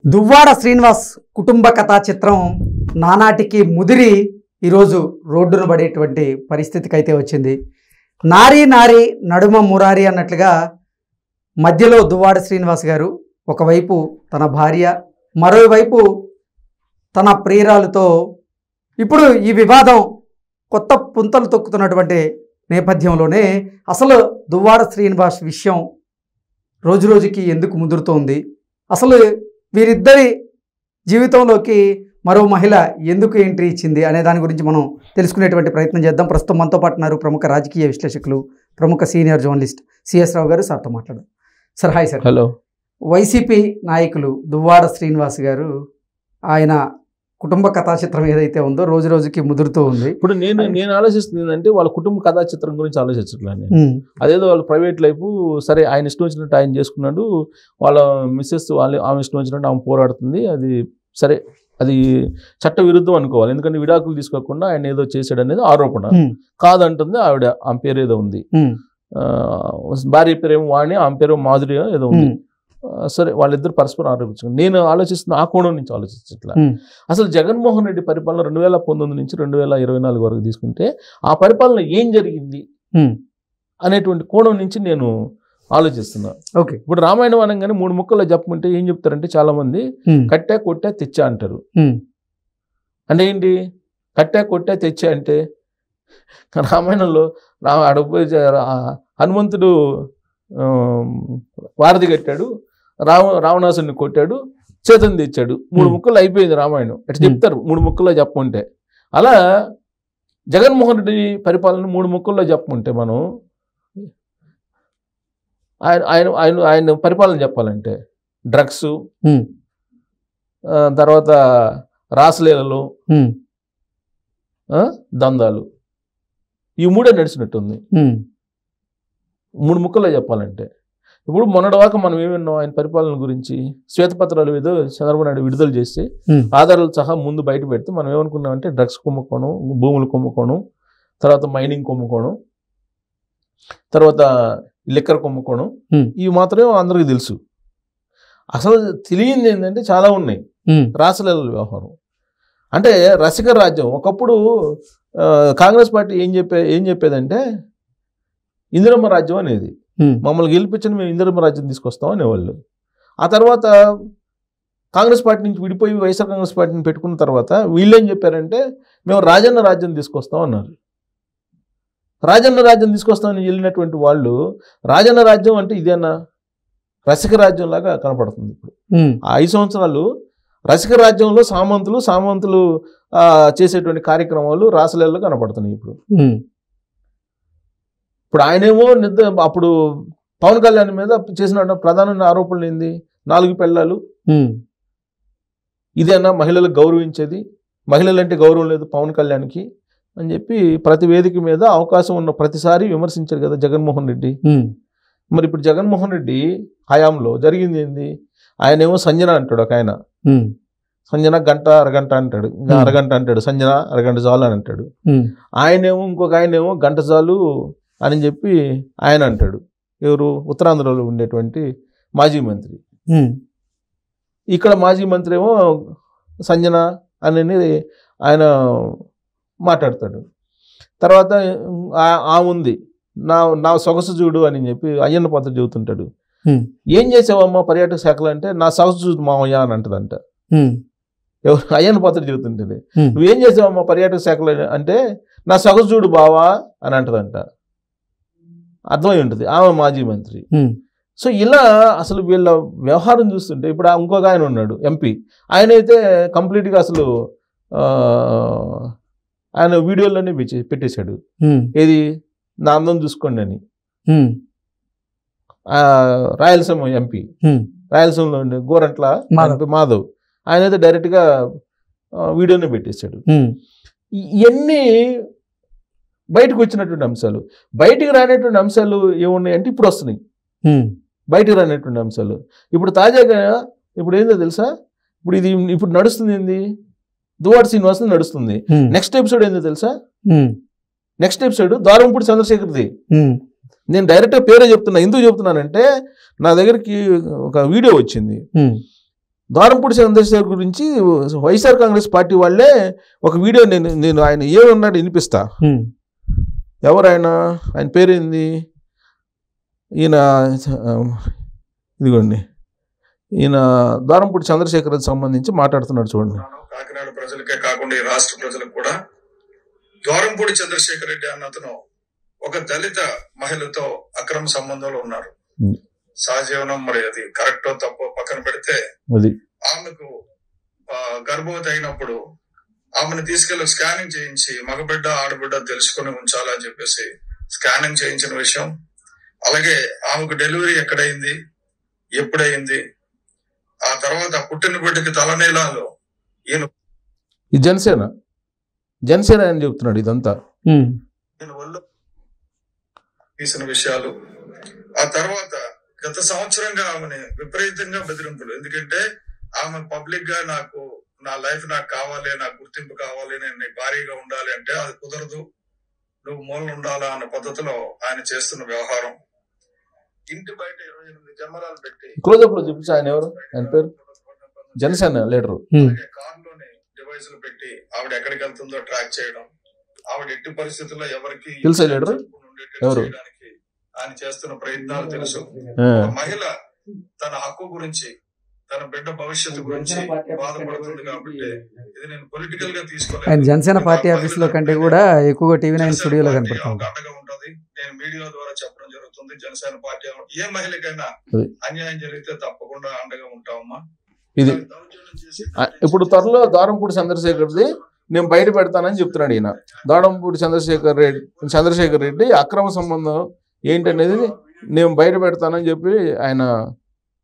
దువ్వాడ శ్రీనివాస్ కుటుంబ కథా చిత్రం నానాటికి ముదిరి ఈరోజు రోడ్డున పడేటువంటి పరిస్థితికి అయితే వచ్చింది. నారీ నారీ నడుమ మురారి అన్నట్లుగా మధ్యలో దువ్వాడ శ్రీనివాస్ గారు ఒకవైపు తన భార్య, మరోవైపు తన ప్రియురాలతో ఇప్పుడు ఈ వివాదం కొత్త పుంతలు తొక్కుతున్నటువంటి నేపథ్యంలోనే అసలు దువ్వాడ శ్రీనివాస్ విషయం రోజురోజుకి ఎందుకు ముదురుతోంది, అసలు వీరిద్దరి జీవితంలోకి మరో మహిళ ఎందుకు ఎంట్రీ ఇచ్చింది అనే దాని గురించి మనం తెలుసుకునేటువంటి ప్రయత్నం చేద్దాం. ప్రస్తుతం మనతో పాటు ఉన్నారు ప్రముఖ రాజకీయ విశ్లేషకులు, ప్రముఖ సీనియర్ జర్నలిస్ట్ సిఎస్ రావు గారు. సార్తో మాట్లాడారు. Sir hi sir. Hello. YCP నాయకులు దువ్వాడ శ్రీనివాస్ గారు ఆయన కుటుంబ కథా చిత్రం ఏదైతే ఉందో రోజు రోజుకి ముదురుతూ ఉంది. ఇప్పుడు నేను ఆలోచిస్తుంది ఏంటంటే వాళ్ళ కుటుంబ కథా చిత్రం గురించి ఆలోచించట్లేదు. అదేదో వాళ్ళ ప్రైవేట్ లైఫ్ సరే, ఆయన ఇష్టం వచ్చినట్టు ఆయన చేసుకున్నాడు, వాళ్ళ మిస్సెస్ ఆమె ఇష్టం వచ్చినట్టు ఆమె పోరాడుతుంది, అది సరే, అది చట్ట విరుద్ధం అనుకోవాలి. ఎందుకంటే విడాకులు తీసుకోకుండా ఆయన ఏదో చేశాడు అనేది ఆరోపణ కాదంటుంది ఆవిడ. ఆమె పేరు ఏదో ఉంది, భార్య పేరేమో వాణి, ఆమె పేరు మాధురి ఏదో ఉంది. సరే, వాళ్ళిద్దరు పరస్పరం ఆరోపించుకుని నేను ఆలోచిస్తున్న ఆ కోణం నుంచి ఆలోచించట్లా. అసలు జగన్మోహన్ రెడ్డి పరిపాలన 2019 నుంచి 2024 వరకు తీసుకుంటే ఆ పరిపాలన ఏం జరిగింది అనేటువంటి కోణం నుంచి నేను ఆలోచిస్తున్నా. ఓకే, ఇప్పుడు రామాయణం అనగానే 3 ముక్కల్లో చెప్పమంటే ఏం చెప్తారంటే చాలా మంది కట్టా కొట్టా తెచ్చా అంటారు. అంటే ఏంటి కట్టా కొట్టా తెచ్చా అంటే? రామాయణంలో హనుమంతుడు వారధి కట్టాడు, రావణాసుని కొట్టాడు, చేతను తెచ్చాడు, 3 ముక్కలు అయిపోయింది రామాయణం. ఎట్లా చెప్తారు 3 ముక్కల్లో చెప్పమంటే? అలా జగన్మోహన్ రెడ్డి పరిపాలన 3 ముక్కల్లో చెప్పమంటే మనం ఆయన పరిపాలన చెప్పాలంటే డ్రగ్స్, తర్వాత రాసలీలలు, దందాలు, ఈ 3 నడిచినట్టుంది 3 ముక్కల్లో చెప్పాలంటే. ఇప్పుడు మొన్నటిదాకా మనం ఏమన్నాం ఆయన పరిపాలన గురించి? శ్వేతపత్రాలు ఏదో చంద్రబాబు నాయుడు విడుదల చేసి ఆధారాలు సహా ముందు బయట పెడితే మనం ఏమనుకున్నామంటే డ్రగ్స్ కుంభకోణం, భూములు కుంభకోణం, తర్వాత మైనింగ్ కుంభకోణం, తర్వాత లిక్కర్ కుంభకోణం, ఇవి మాత్రమే అందరికీ తెలుసు. అసలు తెలియంది ఏంటంటే చాలా ఉన్నాయి. రాసలీలల వ్యవహారం అంటే రసిక రాజ్యం. ఒకప్పుడు కాంగ్రెస్ పార్టీ ఏం చెప్పేదంటే ఇందిరమ్మ రాజ్యం అనేది, మమ్మల్ని గెలిపించని మేము ఇందిరమ్మ రాజ్యం తీసుకొస్తాం అనేవాళ్ళు. ఆ తర్వాత కాంగ్రెస్ పార్టీ నుంచి విడిపోయి వైఎస్ఆర్ కాంగ్రెస్ పార్టీని పెట్టుకున్న తర్వాత వీళ్ళేం చెప్పారంటే మేము రాజన్న రాజ్యం తీసుకొస్తాం అన్నారు. రాజన్న రాజ్యం తీసుకొస్తామని వెళ్ళినటువంటి వాళ్ళు రాజన్న రాజ్యం అంటే ఇదేనా? రసిక రాజ్యం లాగా కనపడుతుంది. ఇప్పుడు ఆ 5 సంవత్సరాలు రసిక రాజ్యంలో సామంతులు చేసేటువంటి కార్యక్రమాలు రాసలీలలో కనపడుతున్నాయి. ఇప్పుడు ఆయనేమో అప్పుడు పవన్ కళ్యాణ్ మీద చేసిన ప్రధాన ఆరోపణలు ఏంది? 4 పెళ్ళాలు. ఇదేనా మహిళలకు గౌరవించేది? మహిళలంటే గౌరవం లేదు పవన్ కళ్యాణ్కి అని చెప్పి ప్రతి వేదిక మీద అవకాశం ఉన్న ప్రతిసారి విమర్శించారు కదా జగన్మోహన్ రెడ్డి. మరి ఇప్పుడు జగన్మోహన్ రెడ్డి హయాంలో జరిగింది ఏంది? ఆయనేమో సంజన అంటాడు ఒక ఆయన, సంజన గంట అరగంట అంటాడు, అరగంట అంటాడు, సంజన అరగంట చాలు అని అంటాడు. ఆయనేమో ఇంకొక ఆయనేమో గంట చాలు అని చెప్పి ఆయన అంటాడు. ఎవరు? ఉత్తరాంధ్రలో ఉండేటువంటి మాజీ మంత్రి. ఇక్కడ మాజీ మంత్రి ఏమో సంజన అని ఆయన మాట్లాడతాడు. తర్వాత ఉంది నా సొగసు చూడు అని చెప్పి అయ్యన్న పాత్ర చెబుతుంటాడు. ఏం చేసావమ్మా పర్యాటక శాఖలు అంటే నా సొగసు చూడు మామయ్య అని అంటదంట. ఎవరు? అయ్యన్న పాత్ర చెబుతుంటుంది. నువ్వేం చేసావమ్మా పర్యాటక శాఖలు అంటే నా సొగసు చూడు బావా అని అంటదంట. అర్థమై ఉంటుంది ఆమె మాజీ మంత్రి. సో ఇలా అసలు వీళ్ళ వ్యవహారం చూస్తుంటే ఇప్పుడు ఇంకొక ఆయన ఉన్నాడు ఎంపీ, ఆయన అయితే కంప్లీట్గా అసలు ఆయన వీడియోలోనే పెట్టేశాడు. ఏది? నా అందం చూసుకోండి అని. రాయలసీమ ఎంపీ, రాయలసీమలో ఉండే గోరంట్ల మాధవ్, ఆయన అయితే డైరెక్ట్గా వీడియోనే పెట్టేశాడు. ఇవన్నీ బయటకు వచ్చినటువంటి అంశాలు. బయటికి రానటువంటి అంశాలు ఏమున్నాయి అంటే ఇప్పుడు వస్తున్నాయి బయటకు రానటువంటి అంశాలు. ఇప్పుడు తాజాగా ఇప్పుడు ఏందో తెలుసా? ఇప్పుడు నడుస్తుంది ఏంది? దువ్వాడ శ్రీనివాస్ నడుస్తుంది. నెక్స్ట్ ఎపిసోడ్ ఏందో తెలుసా? నెక్స్ట్ ఎపిసోడ్ ద్వారంపూడి చంద్రశేఖర్ది. నేను డైరెక్ట్గా పేరే చెప్తున్నా. ఎందుకు చెప్తున్నానంటే నా దగ్గరికి ఒక వీడియో వచ్చింది. ద్వారంపూడి చంద్రశేఖర్ గురించి వైఎస్ఆర్ కాంగ్రెస్ పార్టీ వాళ్ళే ఒక వీడియో నేను ఆయన ఏమన్నాడు వినిపిస్తా. ఎవరు ఆయన పేరేంది, ఈయన ఇదిగోండి, ఈయన ద్వారంపూడి చంద్రశేఖర్ సంబంధించి మాట్లాడుతున్నాడు చూడండి. కాకినాడ ప్రజలకే కాకుండా ఈ రాష్ట్ర ప్రజలకు కూడా ద్వారంపూడి చంద్రశేఖర్ రెడ్డి అన్నతను ఒక దళిత మహిళతో అక్రమ సంబంధంలో ఉన్నారు. సహజీవనం మరి అది కరెక్టో తప్పో పక్కన పెడితే ఆమెకు గర్భవతి అయినప్పుడు ఆమెను తీసుకెళ్లి స్కానింగ్ చేయించి మగబిడ్డ ఆడబిడ్డ తెలుసుకుని ఉంచాలని చెప్పేసి స్కానింగ్ చేయించిన విషయం, అలాగే ఆమెకు డెలివరీ ఎక్కడైంది, ఎప్పుడైంది, ఆ తర్వాత పుట్టిన బిడ్డకి తలనీలాలు ఈయన జనసేన అని చెప్తున్నాడు. ఇదంతా ఒళ్ళు తీసిన విషయాలు. ఆ తర్వాత గత సంవత్సరంగా ఆమెని విపరీతంగా బెదిరింపులు. ఎందుకంటే ఆమె పబ్లిక్ గా నాకు నా లైఫ్ నాకు కావాలి, నాకు గుర్తింపు కావాలి, నేను నీ భారీగా ఉండాలి అంటే అది కుదరదు, నువ్వు మూలన ఉండాలా అన్న పద్ధతిలో ఆయన చేస్తున్న వ్యవహారం. ఇంటి బయట 28 కెమెరాలు పెట్టి క్లోజప్ లో చూపించి ఆయన ఎవరు, ఆయన పేరు జనసేన లీడరు, కారులోని డివైసులు పెట్టి ఆవిడ ఎక్కడికి వెళ్తుందో ట్రాక్ చేయడం, ఆవిడ ఎట్టి పరిస్థితుల్లో ఎవరికి తెలుసా లీడరు ఎవరు ఆయన చేస్తున్న ప్రయత్నాలు తెలుసు. మహిళ తన హక్కు గురించి, తన బిడ్డ భవిష్యత్తు గురించి బాధపడుతుంది కాబట్టి ఇది నేను పొలిటికల్ గా తీసుకోలేదు. జనసేన పార్టీ ఆఫీస్ లో కంటే కూడా ఎక్కువగా టీవీ9 స్టూడియోలో కనపడుతుంది. అండగా ఉంటది. నేను మీడియా ద్వారా చెప్పడం జరుగుతుంది. జనసేన పార్టీ ఏ మహిళకైనా అన్యాయం జరిగితే తప్పకుండా అండగా ఉంటామమ్మా. ఇది ఇప్పుడు త్వరలో ద్వారంపూడి చంద్రశేఖర్ది నేను బయట పెడతానని చెప్తున్నాడు ఈయన. ద్వారంపూడి చంద్రశేఖర్ రెడ్డి అక్రమ సంబంధం ఏంటనేది నేను బయట పెడతానని చెప్పి ఆయన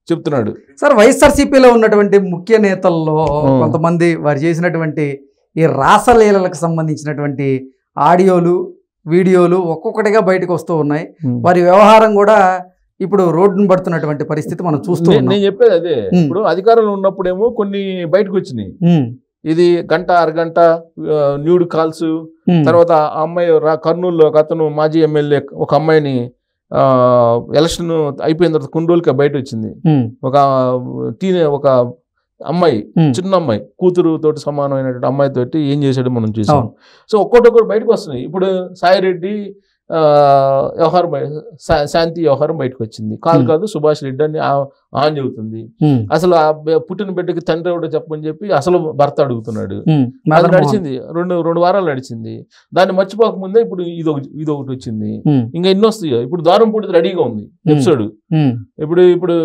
చెప్తున్నాడు. సార్, వైఎస్ఆర్సీపీలో ఉన్నటువంటి ముఖ్య నేతల్లో కొంతమంది వారు చేసినటువంటి ఈ రాసలీలలకు సంబంధించినటువంటి ఆడియోలు, వీడియోలు ఒక్కొక్కటిగా బయటకు వస్తూ ఉన్నాయి. వారి వ్యవహారం కూడా ఇప్పుడు రోడ్డును పడుతున్నటువంటి పరిస్థితి మనం చూస్తూ ఉన్నాం. నేను చెప్పేది అదే. ఇప్పుడు అధికారంలో ఉన్నప్పుడేమో కొన్ని బయటకు వచ్చినాయి. ఇది గంట అరగంట న్యూడ్ కాల్స్, తర్వాత ఆ అమ్మాయి కర్నూలులో ఒక అతను మాజీ ఎమ్మెల్యే ఒక అమ్మాయిని ఎలక్షన్ అయిపోయిన తర్వాత కొన్ని రోజులకి బయట వచ్చింది. ఒక అమ్మాయి, చిన్న అమ్మాయి, కూతురు తోటి సమానమైనటువంటి అమ్మాయి తోటి ఏం చేశాడు మనం చూసాం. సో ఒక్కొక్కటి బయటకు వస్తున్నాయి. ఇప్పుడు సాయిరెడ్డి వ్యవహారం, శాంతి వ్యవహారం బయటకు వచ్చింది. కాదు సుభాష్ రెడ్డి అని ఆన్ చెబుతుంది. అసలు ఆ పుట్టిన బిడ్డకి తండ్రి ఎవడో చెప్పని చెప్పి అసలు భర్త అడుగుతున్నాడు. అది నడిచింది, రెండు వారాలు నడిచింది. దాన్ని మర్చిపోకముందే ఇప్పుడు ఇదొకటి వచ్చింది. ఇంకా ఎన్ని వస్తాయో. ఇప్పుడు ద్వారంపూడి రెడీగా ఉంది ఎపిసోడ్. ఇప్పుడు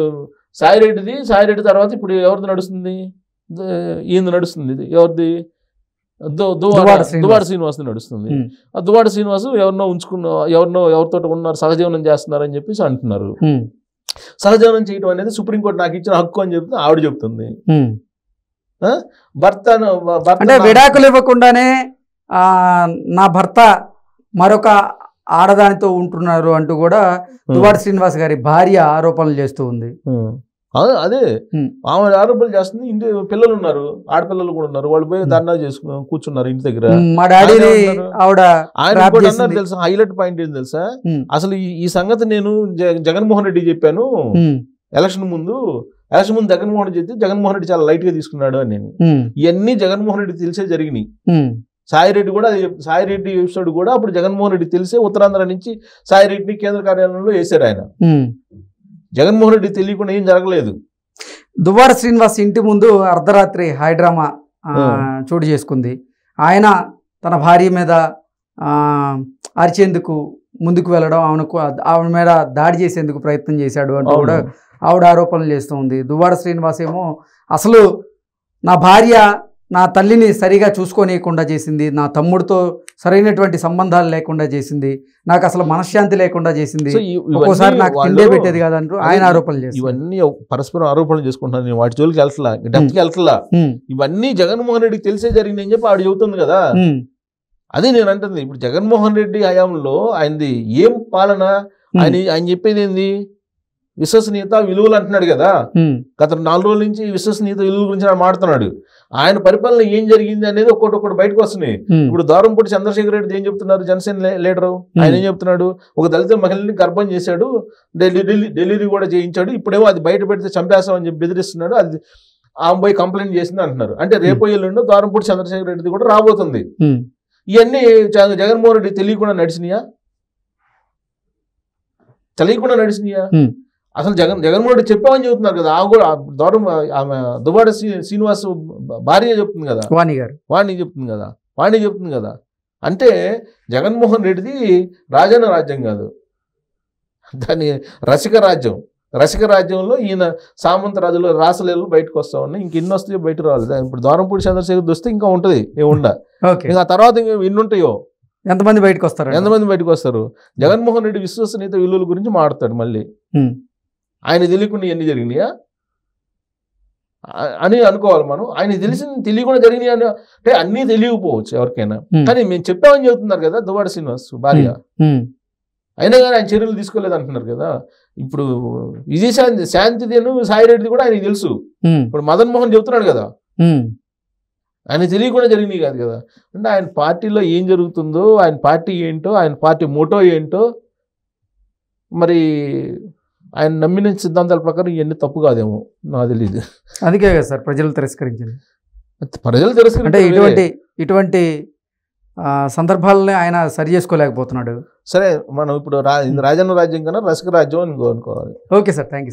సాయిరెడ్డి తర్వాత ఇప్పుడు ఎవరిది నడుస్తుంది? ఈయన నడుస్తుంది. ఎవరిది? దువ్వాడ శ్రీనివాస్ నడుస్తుంది. ఆ దువ్వాడ శ్రీనివాసు ఎవరితో ఉన్నారు, సహజీవనం చేస్తున్నారని చెప్పేసి అంటున్నారు. సహజీవనం చేయడం అనేది సుప్రీంకోర్టు నాకు ఇచ్చిన హక్కు అని చెప్తే ఆవిడ చెప్తుంది. భర్త విడాకులు ఇవ్వకుండానే నా భర్త మరొక ఆడదానితో ఉంటున్నారు అంటూ కూడా దువ్వాడ శ్రీనివాస్ గారి భార్య ఆరోపణలు చేస్తూ ఉంది. అదే ఆమె ఆరోపణలు చేస్తుంది. ఇంటి పిల్లలు ఉన్నారు, ఆడపిల్లలు కూడా ఉన్నారు. వాళ్ళు పోయి ధర్నా చేసుకుని కూర్చున్నారు ఇంటి దగ్గర. ఆయన కూడా అన్నారు తెలుసా, హైలైట్ పాయింట్ ఏంటి తెలుసా? అసలు ఈ సంగతి నేను జగన్మోహన్ రెడ్డి చెప్పాను ఎలక్షన్ ముందు జగన్మోహన్ రెడ్డి చెప్తే జగన్మోహన్ రెడ్డి చాలా లైట్ గా తీసుకున్నాడు అని. నేను ఇవన్నీ జగన్మోహన్ రెడ్డి తెలిసే జరిగినాయి. సాయిరెడ్డి ఎపిసోడ్ కూడా అప్పుడు జగన్మోహన్ రెడ్డి తెలిసే ఉత్తరాంధ్ర నుంచి సాయిరెడ్డిని కేంద్ర కార్యాలయంలో వేశారు ఆయన. జగన్మోహన్ రెడ్డి తెలియకుండా ఏం జరగలేదు. దువ్వాడ శ్రీనివాస్ ఇంటి ముందు అర్ధరాత్రి హైడ్రామా చోటు చేసుకుంది. ఆయన తన భార్య మీద అరిచేందుకు ముందుకు వెళ్ళడం, ఆమె మీద దాడి చేసేందుకు ప్రయత్నం చేశాడు అంటూ కూడా ఆవిడ ఆరోపణలు చేస్తూ ఉంది. దువ్వాడ శ్రీనివాస్ ఏమో అసలు నా భార్య నా తల్లిని సరిగా చూసుకోనియకుండా చేసింది, నా తమ్ముడితో సరైనటువంటి సంబంధాలు లేకుండా చేసింది, నాకు అసలు మనశ్శాంతి లేకుండా చేసింది, ఒక్కోసారి నాకు తిండే పెట్టేది కాదంటూ ఆయన ఆరోపణలు చేస్తారు. ఇవన్నీ పరస్పరం ఆరోపణలు చేసుకుంటున్నాను. నేను వాటి జోలికి వెళ్తలా, డెప్త్కి వెళ్తలా. ఇవన్నీ జగన్మోహన్ రెడ్డికి తెలిసే జరిగింది అని చెప్పి ఆవిడ చెబుతుంది కదా. అదే నేను అంటుంది. ఇప్పుడు జగన్మోహన్ రెడ్డి హయాంలో ఆయనది ఏం పాలన, ఆయన చెప్పేది ఏంది? విశ్వసనీయత, విలువలు అంటున్నాడు కదా. గత 4 రోజుల నుంచి విశ్వసనీయత, విలువల గురించి మాట్లాడుతున్నాడు. ఆయన పరిపాలన ఏం జరిగింది అనేది ఒక్కొక్కటి బయటకు వస్తున్నాయి. ఇప్పుడు ద్వారంపూడి చంద్రశేఖర్ రెడ్డి ఏం చెప్తున్నారు, జనసేన లీడరు, ఆయన ఏం చెప్తున్నాడు? ఒక దళిత మహిళని గర్భం చేశాడు, డెలివరీ కూడా చేయించాడు, ఇప్పుడేమో అది బయట పెడితే చంపేస్తామని చెప్పి బెదిరిస్తున్నాడు. అది ఆ అమ్మాయి కంప్లైంట్ చేసింది అంటున్నారు. అంటే రేపు ఎల్లుండో ద్వారంపూడి చంద్రశేఖర్ రెడ్డిది కూడా రాబోతుంది. ఇవన్నీ జగన్మోహన్ రెడ్డి తెలియకుండా నడిచినాయా? తెలియకుండా నడిచినాయా? అసలు జగన్మోహన్ రెడ్డి చెప్పామని చెబుతున్నారు కదా. ఆమె కూడా ఆమె దువ్వాడ శ్రీనివాస్ భార్య చెప్తుంది కదా, వాణి చెప్తుంది కదా. అంటే జగన్మోహన్ రెడ్డిది రాజన్న రాజ్యం కాదు, దాని రసిక రాజ్యంలో ఈయన సామంత రాజులో రాసలేళ్ళు బయటకు వస్తా ఉన్నాయి. ఇంక ఇన్ని వస్తాయో బయట రావాలి. ఇప్పుడు ద్వారంపూడి చంద్రశేఖర్ వస్తే ఇంకా ఉంటుంది ఏముండ. ఇంకా ఆ తర్వాత ఇంకా ఎన్ని ఉంటాయో, ఎంతమంది బయటకు వస్తారు. జగన్మోహన్ రెడ్డి విశ్వసనీయత విలువల గురించి మాట్లాడతాడు మళ్ళీ. ఆయన తెలియకుండా ఎన్ని జరిగినాయా అని అనుకోవాలి మనం. ఆయన తెలియకుండా జరిగినాయి అంటే అన్నీ తెలియకపోవచ్చు ఎవరికైనా, కానీ మేము చెప్పామని చెబుతున్నారు కదా దువ్వాడ శ్రీనివాస్ భార్య. అయినా కానీ ఆయన చర్యలు తీసుకోలేదు అంటున్నారు కదా. ఇప్పుడు శాంతిదేను సాయిరెడ్డిది కూడా ఆయనకి తెలుసు. ఇప్పుడు మదన్ మోహన్ చెబుతున్నాడు కదా, ఆయన తెలియకుండా జరిగినాయి కాదు కదా. అంటే ఆయన పార్టీలో ఏం జరుగుతుందో, ఆయన పార్టీ ఏంటో, ఆయన పార్టీ మోటో ఏంటో, మరి ఆయన నమ్మిన సిద్ధాంతాల ప్రకారం ఇవన్నీ తప్పు కాదేమో నాకు తెలియదు. అందుకే కదా సార్ ప్రజలు తిరస్కరించింది. అంటే ఇటువంటి సందర్భాలని ఆయన సరి చేసుకోలేకపోతున్నాడు. సరే, మనం ఇప్పుడు రాజన్న రాజ్యం కన్నా రసిక రాజ్యం అని అనుకోవాలి. Okay sir, thank you sir.